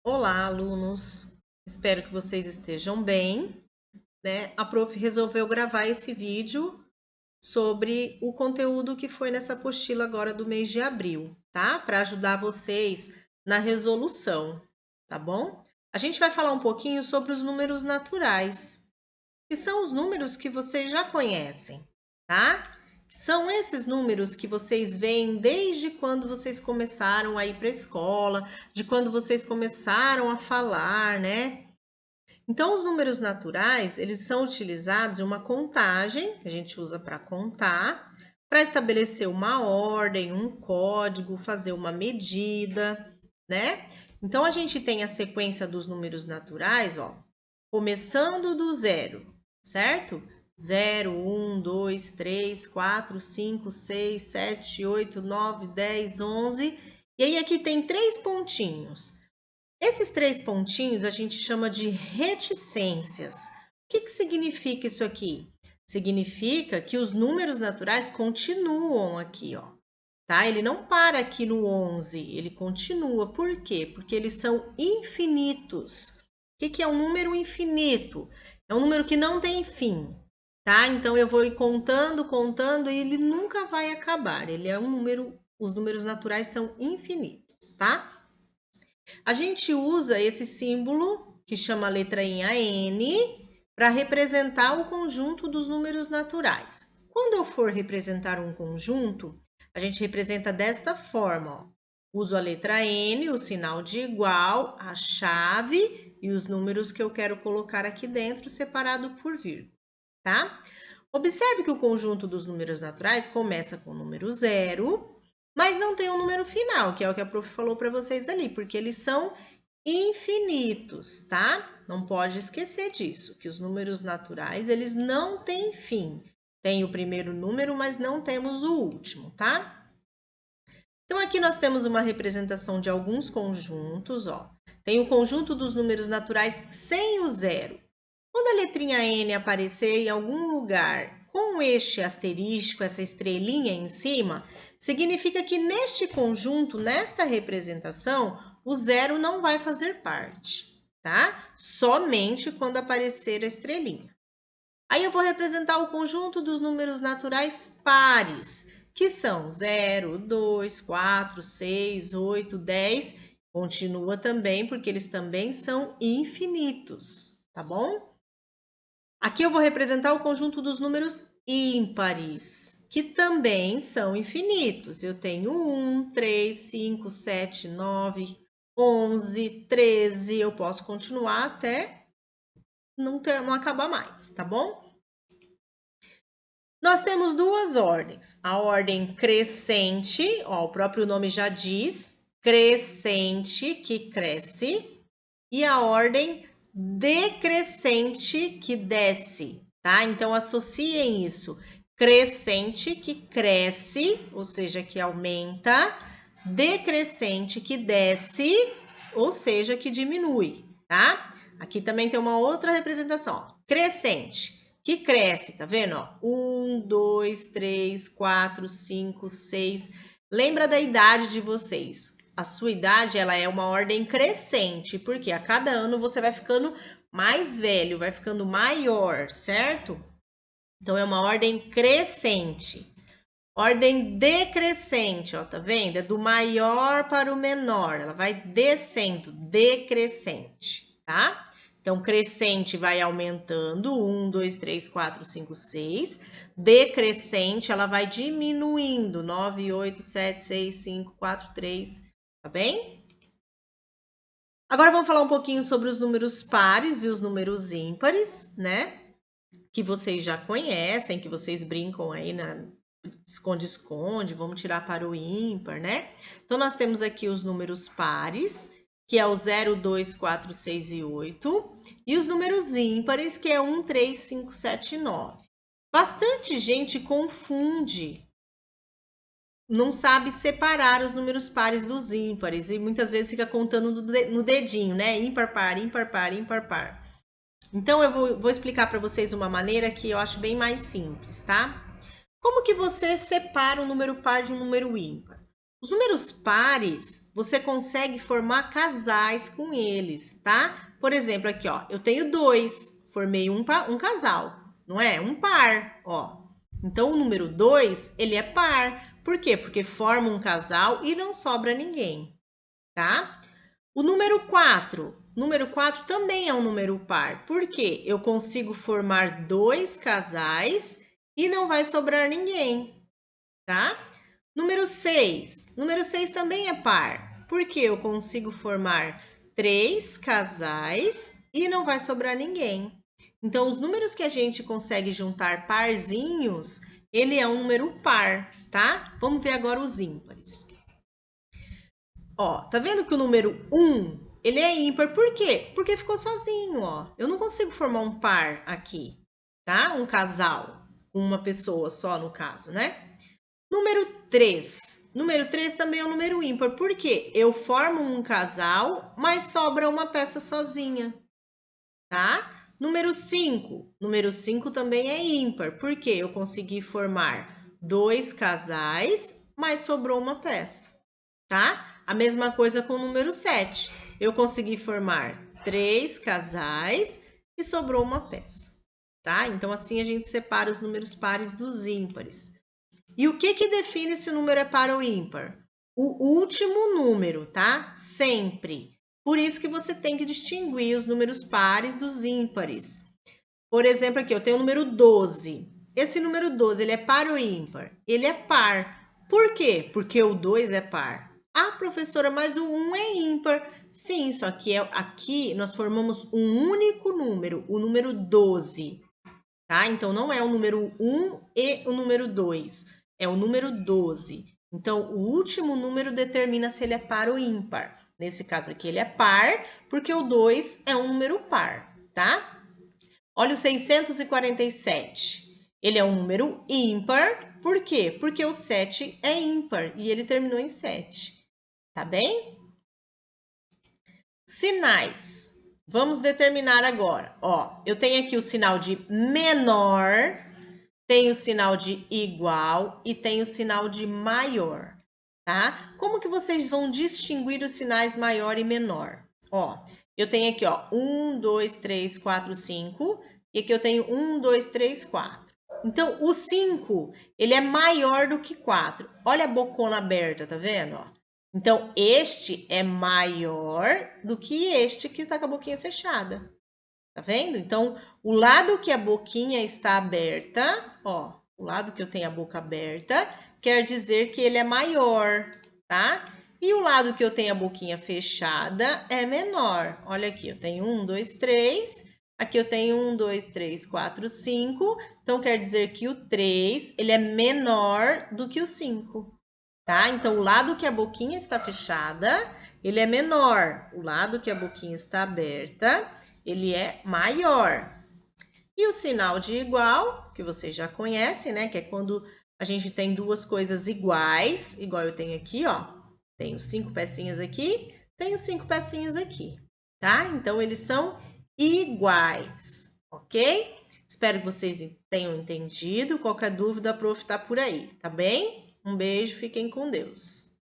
Olá, alunos. Espero que vocês estejam bem, né? A prof resolveu gravar esse vídeo sobre o conteúdo que foi nessa apostila agora do mês de abril, tá? Para ajudar vocês na resolução, tá bom? A gente vai falar um pouquinho sobre os números naturais, que são os números que vocês já conhecem, tá? São esses números que vocês veem desde quando vocês começaram a ir para a escola, de quando vocês começaram a falar, né? Então, os números naturais, eles são utilizados em uma contagem, que a gente usa para contar, para estabelecer uma ordem, um código, fazer uma medida, né? Então, a gente tem a sequência dos números naturais, ó, começando do zero, certo? 0, 1, 2, 3, 4, 5, 6, 7, 8, 9, 10, 11. E aí aqui tem três pontinhos. Esses três pontinhos a gente chama de reticências. O que significa isso aqui? Significa que os números naturais continuam aqui, ó. Tá? Ele não para aqui no 11, ele continua. Por quê? Porque eles são infinitos. O que é um número infinito? É um número que não tem fim, tá? Então eu vou ir contando, contando e ele nunca vai acabar. Ele é um número, os números naturais são infinitos, tá? A gente usa esse símbolo, que chama a letra N, para representar o conjunto dos números naturais. Quando eu for representar um conjunto, a gente representa desta forma, ó. Uso a letra N, o sinal de igual, a chave e os números que eu quero colocar aqui dentro, separado por vírgula, tá? Observe que o conjunto dos números naturais começa com o número 0, mas não tem um número final, que é o que a prof falou para vocês ali, porque eles são infinitos, tá? Não pode esquecer disso, que os números naturais, eles não têm fim. Tem o primeiro número, mas não temos o último, tá? Então, aqui nós temos uma representação de alguns conjuntos, ó. Tem o conjunto dos números naturais sem o zero. Quando a letrinha N aparecer em algum lugar com este asterisco, essa estrelinha em cima, significa que neste conjunto, nesta representação, o zero não vai fazer parte, tá? Somente quando aparecer a estrelinha. Aí eu vou representar o conjunto dos números naturais pares, que são 0, 2, 4, 6, 8, 10. Continua também, porque eles também são infinitos, tá bom? Aqui eu vou representar o conjunto dos números ímpares, que também são infinitos. Eu tenho 1, 3, 5, 7, 9, 11, 13. Eu posso continuar até não acabar mais, tá bom? Nós temos duas ordens. A ordem crescente, ó, o próprio nome já diz, crescente, que cresce, e a ordem decrescente, que desce, tá? Então, associem isso. Crescente, que cresce, ou seja, que aumenta, decrescente, que desce, ou seja, que diminui, tá? Aqui também tem uma outra representação, ó. Crescente, que cresce, tá vendo? Ó? 1, 2, 3, 4, 5, 6. Lembra da idade de vocês. A sua idade, ela é uma ordem crescente, porque a cada ano você vai ficando mais velho, vai ficando maior, certo? Então, é uma ordem crescente. Ordem decrescente, ó, tá vendo? É do maior para o menor, ela vai descendo, decrescente, tá? Então, crescente vai aumentando, 1, 2, 3, 4, 5, 6. Decrescente, ela vai diminuindo, 9, 8, 7, 6, 5, 4, 3, tá bem? Agora vamos falar um pouquinho sobre os números pares e os números ímpares, né? Que vocês já conhecem, que vocês brincam aí na esconde-esconde, vamos tirar para o ímpar, né? Então, nós temos aqui os números pares, que é o 0, 2, 4, 6 e 8, e os números ímpares, que é 1, 3, 5, 7 e 9. Bastante gente confunde, não sabe separar os números pares dos ímpares, e muitas vezes fica contando no dedinho, né? Ímpar, par, ímpar, par, ímpar, par. Então, eu vou explicar para vocês uma maneira que eu acho bem mais simples, tá? Como que você separa um número par de um número ímpar? Os números pares, você consegue formar casais com eles, tá? Por exemplo, aqui, ó, eu tenho 2, formei um casal, não é? Um par, ó. Então, o número 2, ele é par. Por quê? Porque forma um casal e não sobra ninguém, tá? O número 4 também é um número par. Por quê? Eu consigo formar 2 casais e não vai sobrar ninguém, tá? Número 6 também é par. Por quê? Eu consigo formar 3 casais e não vai sobrar ninguém. Então, os números que a gente consegue juntar parzinhos, ele é um número par, tá? Vamos ver agora os ímpares. Ó, tá vendo que o número 1, ele é ímpar. Por quê? Porque ficou sozinho, ó. Eu não consigo formar um par aqui, tá? Um casal com uma pessoa só, no caso, né? Número 3. Número 3 também é um número ímpar. Por quê? Eu formo um casal, mas sobra uma peça sozinha, tá? Número 5. Número 5 também é ímpar. Por quê? Eu consegui formar 2 casais, mas sobrou uma peça, tá? A mesma coisa com o número 7. Eu consegui formar 3 casais e sobrou uma peça, tá? Então, assim a gente separa os números pares dos ímpares. E o que define se o número é par ou ímpar? O último número, tá? Sempre. Por isso que você tem que distinguir os números pares dos ímpares. Por exemplo, aqui eu tenho o número 12. Esse número 12, ele é par ou ímpar? Ele é par. Por quê? Porque o 2 é par. Ah, professora, mas o 1 é ímpar. Sim, só que aqui nós formamos um único número, o número 12. Tá? Então, não é o número 1 e o número 2, é o número 12. Então, o último número determina se ele é par ou ímpar. Nesse caso aqui, ele é par, porque o 2 é um número par, tá? Olha o 647. Ele é um número ímpar, por quê? Porque o 7 é ímpar e ele terminou em 7, tá bem? Sinais. Vamos determinar agora. Ó, eu tenho aqui o sinal de menor, tem o sinal de igual e tem o sinal de maior, tá? Como que vocês vão distinguir os sinais maior e menor? Ó, eu tenho aqui, ó, 1, 2, 3, 4, 5, e aqui eu tenho 1, 2, 3, 4. Então, o 5, ele é maior do que 4. Olha a bocona aberta, tá vendo? Ó. Então, este é maior do que este que está com a boquinha fechada. Tá vendo? Então, o lado que a boquinha está aberta, ó, o lado que eu tenho a boca aberta, quer dizer que ele é maior, tá? E o lado que eu tenho a boquinha fechada é menor. Olha aqui, eu tenho 1, 2, 3. Aqui eu tenho 1, 2, 3, 4, 5. Então, quer dizer que o 3, ele é menor do que o 5. Tá? Então, o lado que a boquinha está fechada, ele é menor. O lado que a boquinha está aberta, ele é maior. E o sinal de igual, que vocês já conhecem, né? Que é quando a gente tem duas coisas iguais, igual eu tenho aqui, ó. Tenho 5 pecinhas aqui, tenho 5 pecinhas aqui, tá? Então, eles são iguais, ok? Espero que vocês tenham entendido. Qualquer dúvida, a prof tá por aí, tá bem? Um beijo, fiquem com Deus.